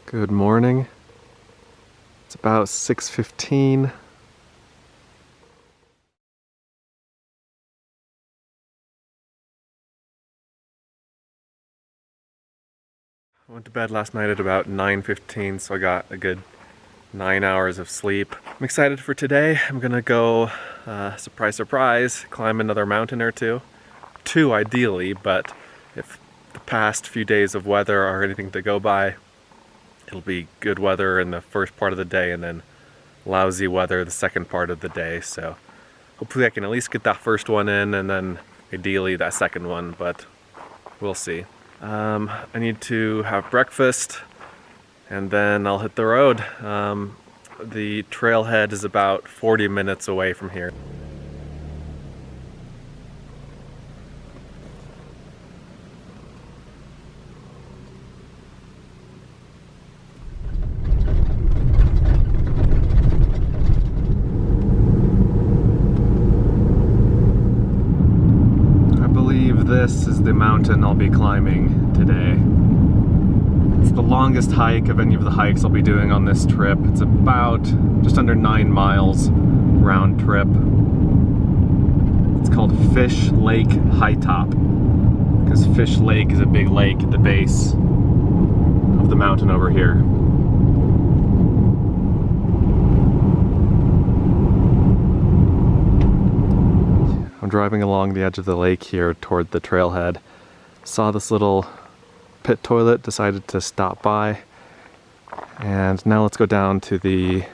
Good morning. It's about 6:15. I went to bed last night at about 9:15, so I got a good 9 hours of sleep. I'm excited for today. I'm gonna go, surprise, surprise, climb another mountain or two. Two ideally, but if the past few days of weather are anything to go by, it'll be good weather in the first part of the day and then lousy weather the second part of the day. So hopefully I can at least get that first one in and then ideally that second one, but we'll see. I need to have breakfast and then I'll hit the road. The trailhead is about 40 minutes away from here. This is the mountain I'll be climbing today. It's the longest hike of any of the hikes I'll be doing on this trip. It's about just under 9 miles round trip. It's called Fish Lake High Top because Fish Lake is a big lake at the base of the mountain over here. I'm driving along the edge of the lake here toward the trailhead. Saw this little pit toilet, decided to stop by. And now let's go down to the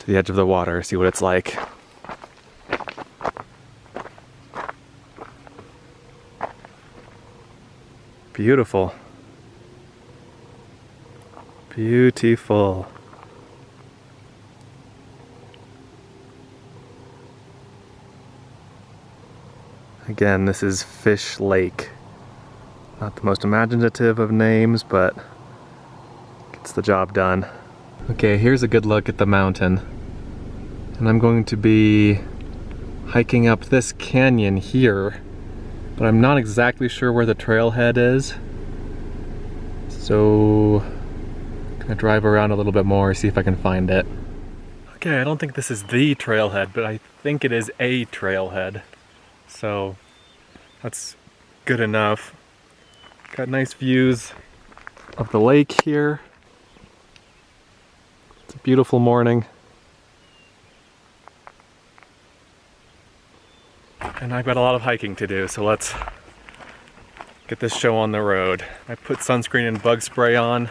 edge of the water, see what it's like. Beautiful. Beautiful. Again, this is Fish Lake. Not the most imaginative of names, but gets the job done. Okay, here's a good look at the mountain. And I'm going to be hiking up this canyon here, but I'm not exactly sure where the trailhead is. So I'm gonna drive around a little bit more, see if I can find it. Okay, I don't think this is the trailhead, but I think it is a trailhead. So that's good enough. Got nice views of the lake here. It's a beautiful morning. And I've got a lot of hiking to do, so let's get this show on the road. I put sunscreen and bug spray on.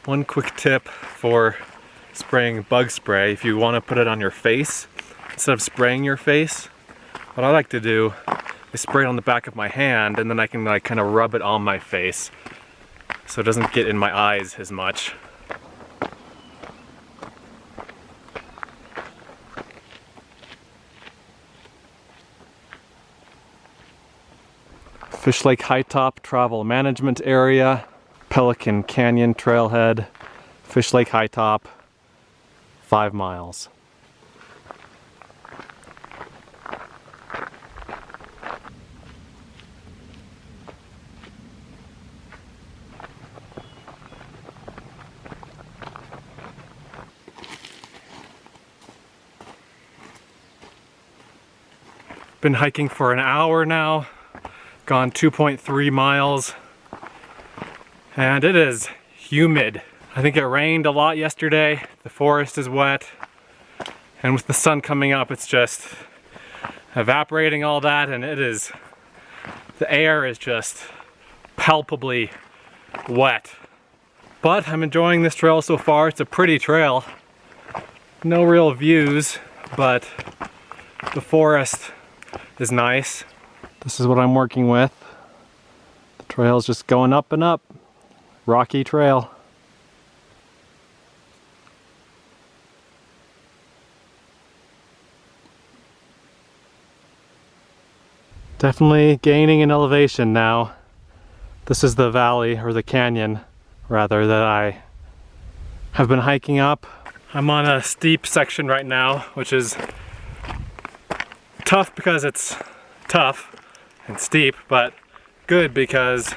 One quick tip for spraying bug spray: if you want to put it on your face instead of spraying your face, what I like to do is spray it on the back of my hand and then I can like kind of rub it on my face so it doesn't get in my eyes as much. Fish Lake High Top Travel Management Area, Pelican Canyon Trailhead, Fish Lake High Top, 5 miles. Been hiking for an hour now, gone 2.3 miles, and it is humid. I think it rained a lot yesterday, the forest is wet, and with the sun coming up it's just evaporating all that, and the air is just palpably wet. But I'm enjoying this trail so far. It's a pretty trail. No real views, but the forest is nice. This is what I'm working with. The trail's just going up and up. Rocky trail. Definitely gaining in elevation now. This is the valley, or the canyon rather, that I have been hiking up. I'm on a steep section right now, which is tough because it's tough and steep, but good because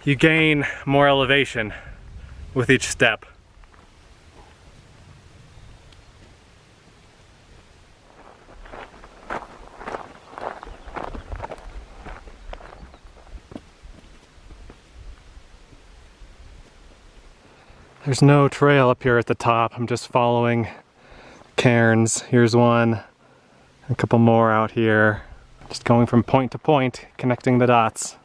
you gain more elevation with each step. There's no trail up here at the top. I'm just following cairns. Here's one, a couple more out here. Just going from point to point, connecting the dots.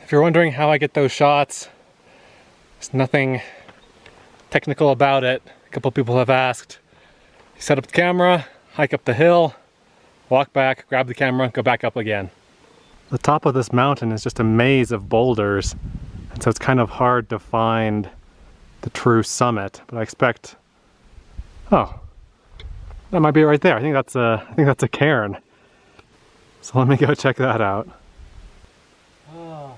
If you're wondering how I get those shots, there's nothing technical about it. A couple people have asked. You set up the camera, hike up the hill, walk back, grab the camera, go back up again. The top of this mountain is just a maze of boulders, and so it's kind of hard to find the true summit, but I expect, oh, that might be right there. I think that's a cairn. So let me go check that out. Oh.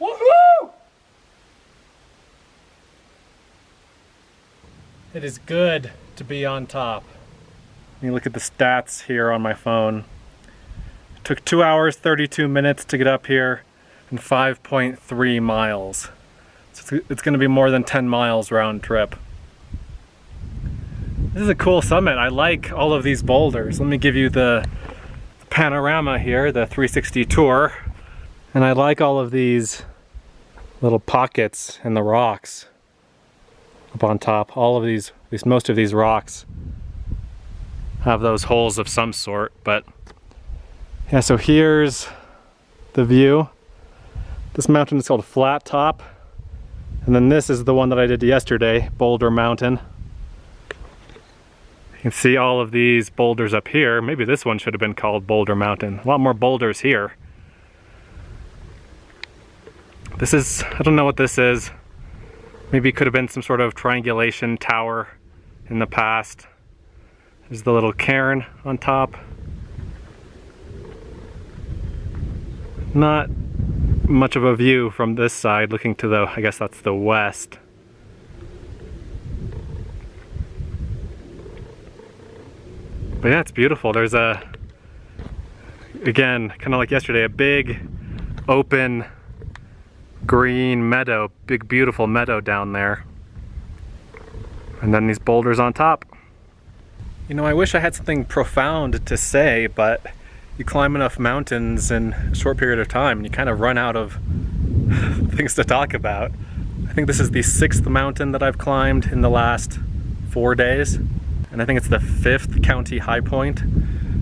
Woohoo! It is good to be on top. Let me look at the stats here on my phone. It took 2 hours, 32 minutes to get up here and 5.3 miles. So it's going to be more than 10 miles round trip. This is a cool summit. I like all of these boulders. Let me give you the panorama here, the 360 tour. And I like all of these little pockets in the rocks up on top. All of these, at least most of these rocks have those holes of some sort, but yeah, so here's the view. This mountain is called Flat Top, and then this is the one that I did yesterday, Boulder Mountain. You can see all of these boulders up here. Maybe this one should have been called Boulder Mountain. A lot more boulders here. This is, I don't know what this is. Maybe it could have been some sort of triangulation tower in the past. There's the little cairn on top. Not much of a view from this side, looking to the, I guess that's the west. But yeah, it's beautiful. There's a, again, kind of like yesterday, a big open green meadow, big beautiful meadow down there. And then these boulders on top. You know, I wish I had something profound to say, but you climb enough mountains in a short period of time and you kind of run out of things to talk about. I think this is the 6th mountain that I've climbed in the last 4 days. And I think it's the 5th county high point.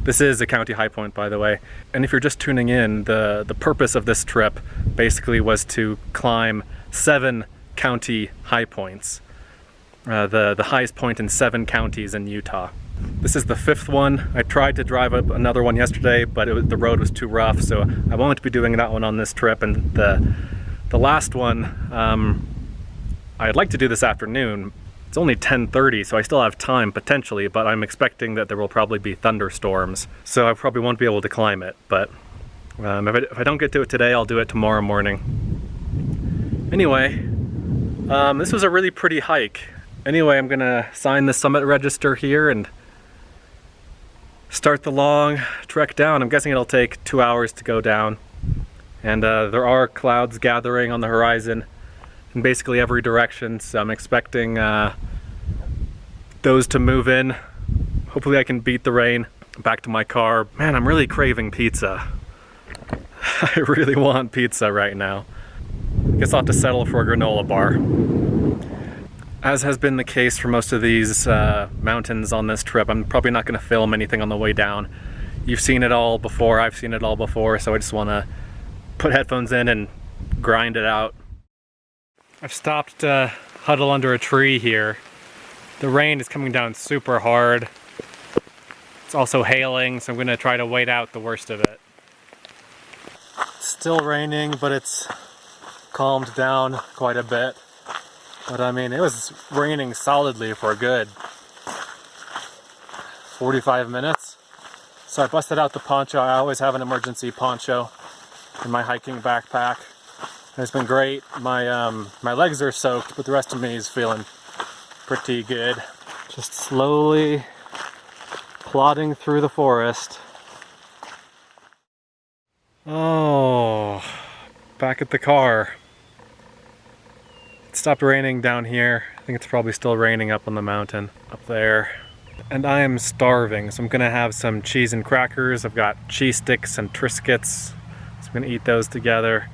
This is a county high point, by the way. And if you're just tuning in, the purpose of this trip basically was to climb 7 county high points. The highest point in 7 counties in Utah. This is the 5th one. I tried to drive up another one yesterday, but the road was too rough, so I won't be doing that one on this trip. And the last one, I'd like to do this afternoon. It's only 10:30, so I still have time potentially, but I'm expecting that there will probably be thunderstorms, so I probably won't be able to climb it. But if I don't get to it today, I'll do it tomorrow morning. Anyway, this was a really pretty hike. Anyway, I'm gonna sign the summit register here and start the long trek down. I'm guessing it'll take 2 hours to go down. And there are clouds gathering on the horizon in basically every direction, so I'm expecting those to move in. Hopefully I can beat the rain. Back to my car. Man, I'm really craving pizza. I really want pizza right now. I guess I'll have to settle for a granola bar. As has been the case for most of these mountains on this trip, I'm probably not going to film anything on the way down. You've seen it all before, I've seen it all before, so I just want to put headphones in and grind it out. I've stopped to huddle under a tree here. The rain is coming down super hard. It's also hailing, so I'm going to try to wait out the worst of it. It's still raining, but it's calmed down quite a bit. But I mean, it was raining solidly for a good 45 minutes. So I busted out the poncho. I always have an emergency poncho in my hiking backpack. And it's been great. My legs are soaked, but the rest of me is feeling pretty good. Just slowly plodding through the forest. Oh, back at the car. It stopped raining down here. I think it's probably still raining up on the mountain up there. And I am starving, so I'm gonna have some cheese and crackers. I've got cheese sticks and Triscuits, so I'm gonna eat those together.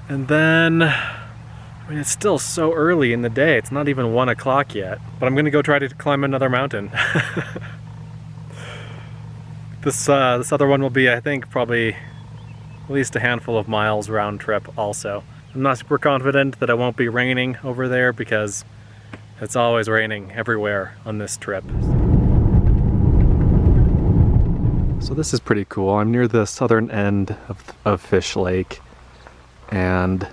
And then, I mean, it's still so early in the day. It's not even 1 o'clock yet, but I'm gonna go try to climb another mountain. This other one will be, I think, probably at least a handful of miles round trip also. I'm not super confident that it won't be raining over there because it's always raining everywhere on this trip. So this is pretty cool. I'm near the southern end of Fish Lake, and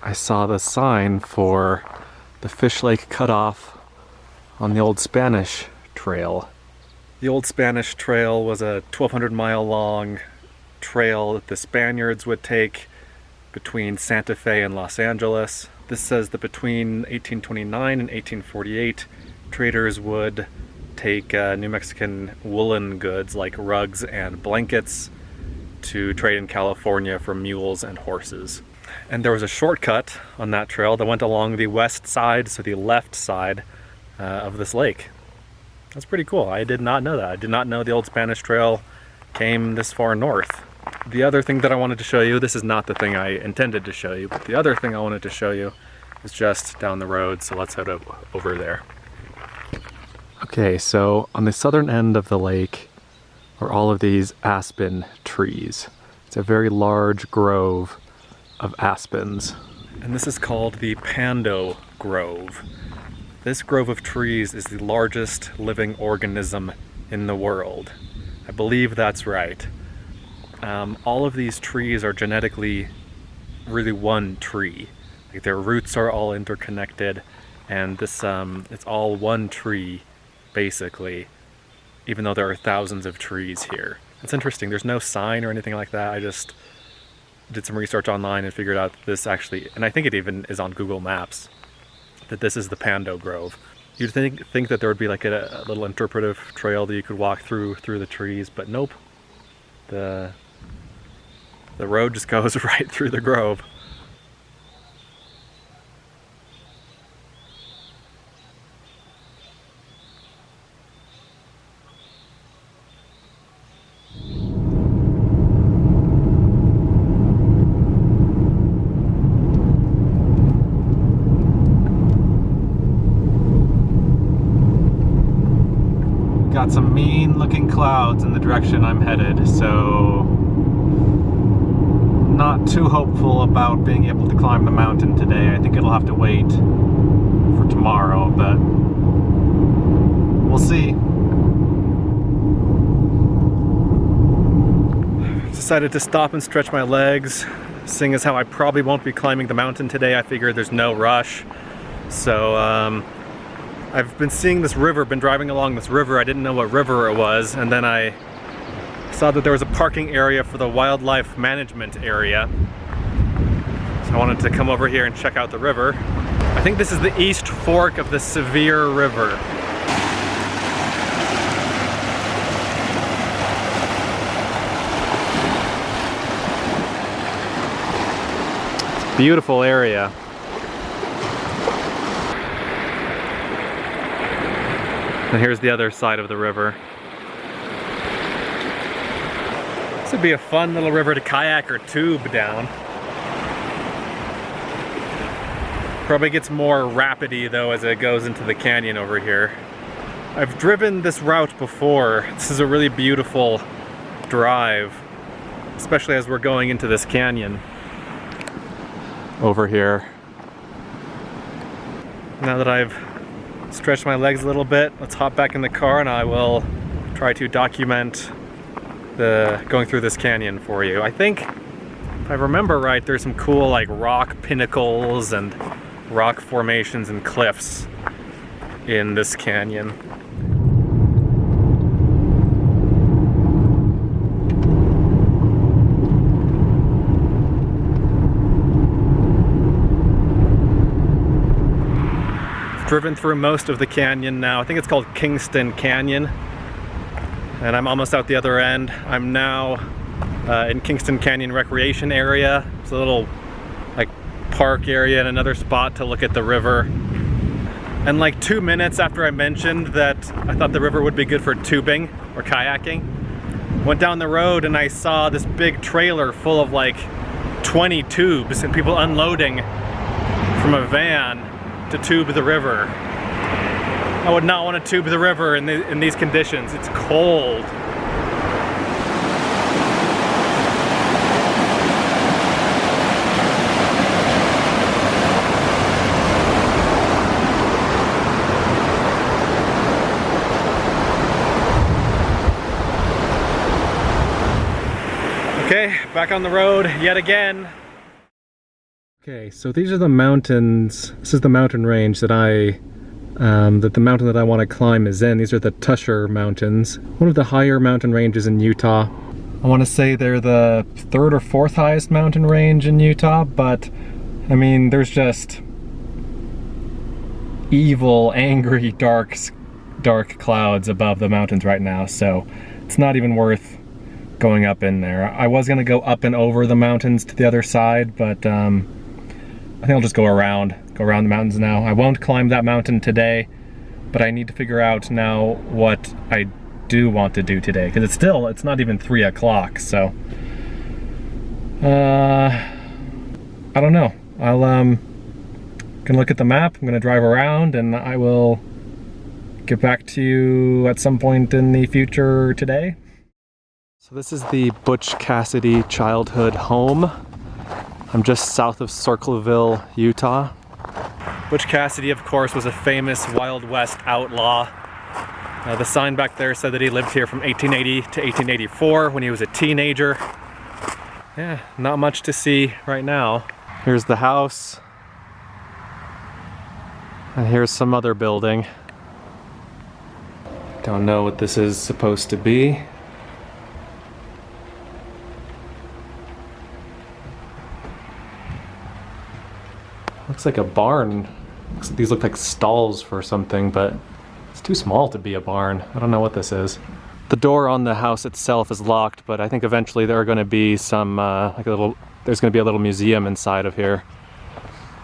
I saw the sign for the Fish Lake cutoff on the old Spanish trail. The old Spanish trail was a 1,200-mile long trail that the Spaniards would take between Santa Fe and Los Angeles. This says that between 1829 and 1848, traders would take New Mexican woolen goods like rugs and blankets to trade in California for mules and horses. And there was a shortcut on that trail that went along the west side, so the left side of this lake. That's pretty cool. I did not know that. I did not know the old Spanish trail came this far north. The other thing that I wanted to show you, this is not the thing I intended to show you, but the other thing I wanted to show you is just down the road, so let's head over there. Okay, so on the southern end of the lake are all of these aspen trees. It's a very large grove of aspens. And this is called the Pando Grove. This grove of trees is the largest living organism in the world. I believe that's right. All of these trees are genetically really one tree. Like their roots are all interconnected, and this it's all one tree basically, even though there are thousands of trees here. It's interesting, there's no sign or anything like that. I just did some research online and figured out that this actually, and I think it even is on Google Maps, that this is the Pando Grove. You'd think that there would be like a little interpretive trail that you could walk through the trees, but nope. The road just goes right through the grove. Got some mean looking clouds in the direction I'm headed, so not too hopeful about being able to climb the mountain today. I think it'll have to wait for tomorrow, but we'll see. Decided to stop and stretch my legs. Seeing as how I probably won't be climbing the mountain today, I figured there's no rush. So I've been seeing this river, been driving along this river. I didn't know what river it was, and then I saw that there was a parking area for the wildlife management area. So I wanted to come over here and check out the river. I think this is the East Fork of the Sevier River. It's a beautiful area. And here's the other side of the river. This would be a fun little river to kayak or tube down. Probably gets more rapidy though as it goes into the canyon over here. I've driven this route before. This is a really beautiful drive, especially as we're going into this canyon over here. Now that I've stretched my legs a little bit, let's hop back in the car and I will try to document the going through this canyon for you. I think, if I remember right, there's some cool like rock pinnacles and rock formations and cliffs in this canyon. driven through most of the canyon now. I think it's called Kingston Canyon. And I'm almost out the other end. I'm now in Kingston Canyon recreation area. It's a little like park area and another spot to look at the river. And like 2 minutes after I mentioned that I thought the river would be good for tubing or kayaking, went down the road and I saw this big trailer full of like 20 tubes and people unloading from a van to tube the river. I would not want to tube the river in these conditions. It's cold. Okay, back on the road yet again. Okay, so these are the mountains. This is the mountain range that the mountain that I want to climb is in. These are the Tusher Mountains, one of the higher mountain ranges in Utah. I want to say they're the 3rd or 4th highest mountain range in Utah, but I mean, there's just evil, angry, dark clouds above the mountains right now, so it's not even worth going up in there. I was gonna go up and over the mountains to the other side, but I think I'll just go around the mountains now. I won't climb that mountain today, but I need to figure out now what I do want to do today, because it's not even 3 o'clock, so I don't know. Gonna look at the map, I'm gonna drive around, and I will get back to you at some point in the future today. So this is the Butch Cassidy childhood home. I'm just south of Circleville, Utah. Butch Cassidy, of course, was a famous Wild West outlaw. The sign back there said that he lived here from 1880 to 1884 when he was a teenager. Yeah, not much to see right now. Here's the house. And here's some other building. Don't know what this is supposed to be. Looks like a barn. These look like stalls for something, but it's too small to be a barn. I don't know what this is. The door on the house itself is locked, but I think eventually there are going to be some, there's going to be a little museum inside of here.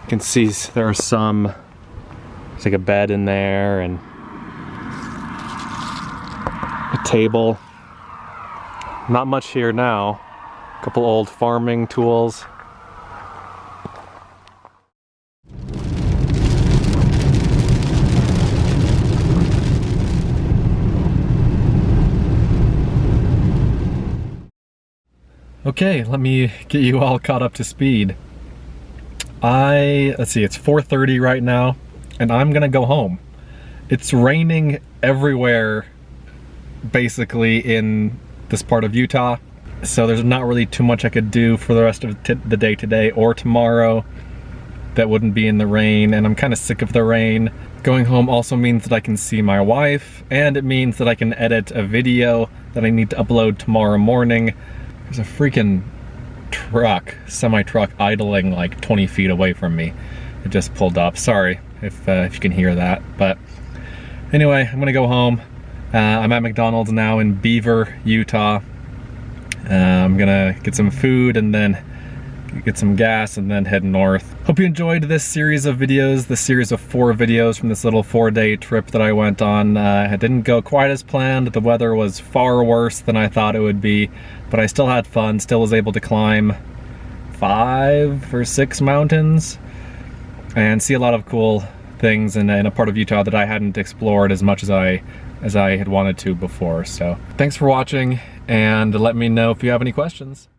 You can see there are some, there's like a bed in there and a table. Not much here now. A couple old farming tools. Okay, let me get you all caught up to speed. Let's see, it's 4:30 right now, and I'm gonna go home. It's raining everywhere, basically, in this part of Utah, so there's not really too much I could do for the rest of the day today or tomorrow that wouldn't be in the rain, and I'm kind of sick of the rain. Going home also means that I can see my wife, and it means that I can edit a video that I need to upload tomorrow morning. There's a freaking truck, semi-truck, idling like 20 feet away from me. It just pulled up. Sorry if you can hear that. But anyway, I'm gonna go home. I'm at McDonald's now in Beaver, Utah. I'm gonna get some food and then get some gas and then head north. Hope you enjoyed this series of videos, this series of 4 videos from this little 4-day trip that I went on. It didn't go quite as planned. The weather was far worse than I thought it would be, but I still had fun, still was able to climb 5 or 6 mountains and see a lot of cool things in a part of Utah that I hadn't explored as much as I had wanted to before. So thanks for watching, and let me know if you have any questions.